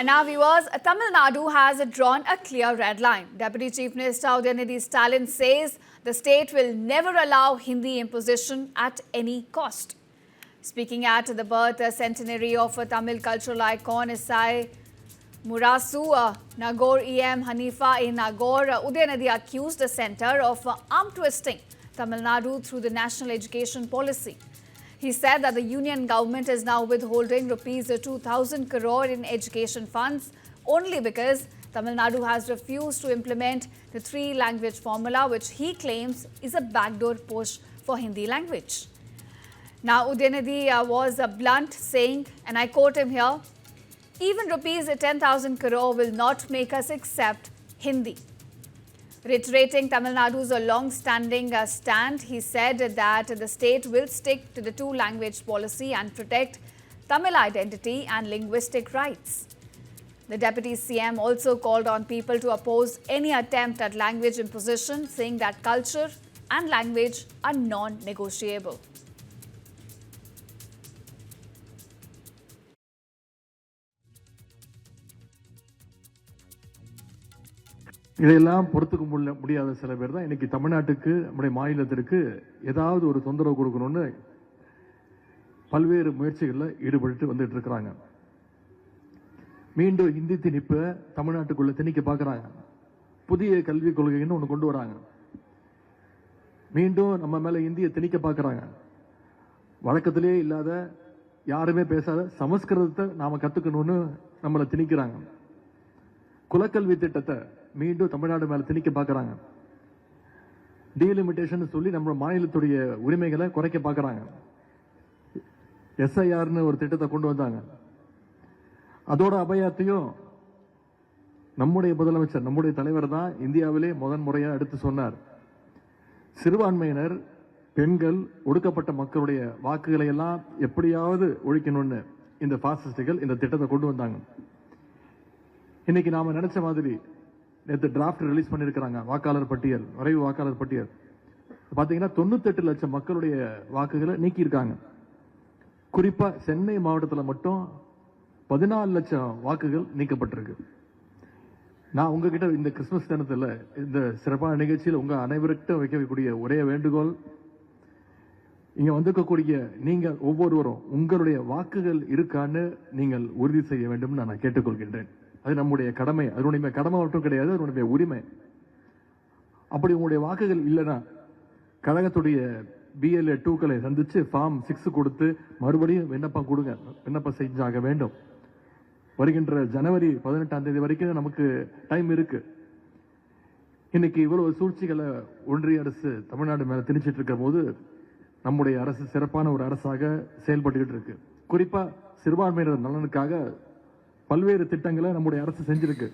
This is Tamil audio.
And now viewers, Tamil Nadu has drawn a clear red line. Deputy Chief Minister Udayanithi Stalin says the state will never allow Hindi imposition at any cost. Speaking at the birth centenary of Tamil cultural icon Isai Murasu Nagore EM Hanifa in Nagore, Udayanithi accused the centre of arm twisting Tamil Nadu through the national education policy. He said that the union government is now withholding rupees 2,000 crore in education funds only because Tamil Nadu has refused to implement the three-language formula, which he claims is a backdoor push for Hindi language. Now, Udayanithi was blunt, saying, and I quote him here, "Even rupees 10,000 crore will not make us accept Hindi." Reiterating Tamil Nadu's long-standing stand, he said that the state will stick to the two-language policy and protect Tamil identity and linguistic rights. The Deputy CM also called on people to oppose any attempt at language imposition, saying that culture and language are non-negotiable. இதையெல்லாம் பொறுத்துக்க முடியாத சில பேர் தான் இன்னைக்கு தமிழ்நாட்டுக்கு நம்முடைய மாநிலத்திற்கு ஏதாவது ஒரு தொந்தரவு கொடுக்கணும்னு பல்வேறு முயற்சிகளில் ஈடுபட்டு வந்துட்டு இருக்கிறாங்க. மீண்டும் இந்தி திணிப்பை தமிழ்நாட்டுக்குள்ள திணிக்க பார்க்குறாங்க. புதிய கல்விக் கொள்கைன்னு ஒன்று கொண்டு வராங்க. மீண்டும் நம்ம மேல இந்தியை திணிக்க பார்க்குறாங்க. வழக்கத்திலே இல்லாத யாருமே பேசாத சமஸ்கிருதத்தை நாம கத்துக்கணும்னு நம்மளை திணிக்கிறாங்க. குலக்கல்வி திட்டத்தை மீண்டும் தமிழ்நாடு மேல திணிக்க பார்க்கறாங்க. டீலிமிட்டேஷன் சொல்லி நம்ம மாநிலத்துடைய உரிமைகளை குறைக்க பார்க்கறாங்க. எஸ்ஐஆர்னு ஒரு திட்டத்தை கொண்டு வந்தாங்க. அதோட அபயாத்தையும் நம்முடைய முதலமைச்சர், நம்முடைய தலைவர் தான் இந்தியாவிலே முறையா எடுத்து சொன்னார். சிறுபான்மையினர், பெண்கள், ஒடுக்கப்பட்ட மக்களுடைய வாக்குகளை எல்லாம் எப்படியாவது ஒழிக்கணும்னு இந்த பாசிஸ்டுகள் இந்த திட்டத்தை கொண்டு வந்தாங்க. இன்னைக்கு நாம நினைச்ச மாதிரி நேற்று டிராஃப்ட் ரிலீஸ் பண்ணிருக்கிறாங்க. வாக்காளர் பட்டியல், வரைவு வாக்காளர் பட்டியல் பாத்தீங்கன்னா 98 லட்சம் மக்களுடைய வாக்குகளை நீக்கி இருக்காங்க. குறிப்பா சென்னை மாவட்டத்தில் மட்டும் 14 லட்சம் வாக்குகள் நீக்கப்பட்டிருக்கு. நான் உங்ககிட்ட இந்த கிறிஸ்துமஸ் தினத்தில் இந்த சிறப்பான நிகழ்ச்சியில் உங்க அனைவருக்கிட்ட வைக்கக்கூடிய ஒரே வேண்டுகோள், இங்க வந்திருக்கக்கூடிய நீங்கள் ஒவ்வொருவரும் உங்களுடைய வாக்குகள் இருக்கான்னு நீங்கள் உறுதி செய்ய வேண்டும் நான் கேட்டுக்கொள்கின்றேன். அது நம்முடைய கடமை. அதனுடைய கடமை மட்டும் கிடையாது, அதனுடைய உரிமை. அப்படி உங்களுடைய வாக்குகள் இல்லைன்னா கழகத்துடைய BLA 2க்களை சந்திச்சு ஃபார்ம் 6 கொடுத்து மறுபடியும் விண்ணப்பம் கொடுங்க. விண்ணப்பம் செஞ்சாக வேண்டும். வருகின்ற ஜனவரி 18ஆம் தேதி வரைக்கும் நமக்கு டைம் இருக்கு. இன்னைக்கு இவ்வளவு சூழ்ச்சிகளை ஒன்றிய அரசு தமிழ்நாடு மேல திணிச்சிட்டு இருக்க போது நம்முடைய அரசு சிறப்பான ஒரு அரசாக செயல்பட்டு இருக்கு. குறிப்பா சிறுபான்மையினர் நலனுக்காக பல்வேறு திட்டங்களை நம்முடைய அரசு செஞ்சிருக்கு.